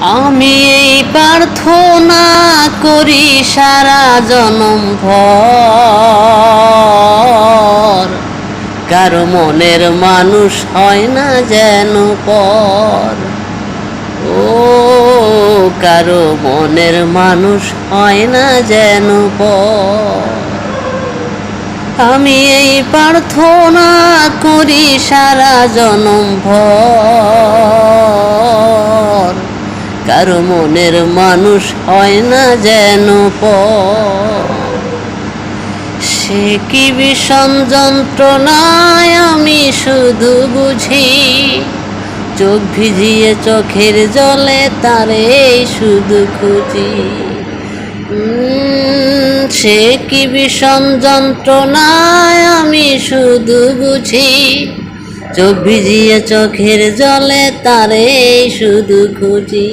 আমি এই প্রার্থনা করি সারা জনম ভর, কারো মনের মানুষ হয় না যেন পর। ও কারো মনের মানুষ হয় না যেন পর। আমি এই প্রার্থনা করি সারা জনম ভর, কারো মনের মানুষ হয় না যেন পর। সে কি ভীষণ যন্ত্রণায় আমি শুধু বুঝি, চোখ ভিজিয়ে চোখের জলে তারে শুধু খুঁজি। সে কি ভীষণ যন্ত্রণায় আমি শুধু বুঝি, চোখ ভিজিয়ে চোখের জলে তারে শুধু খুঁজি।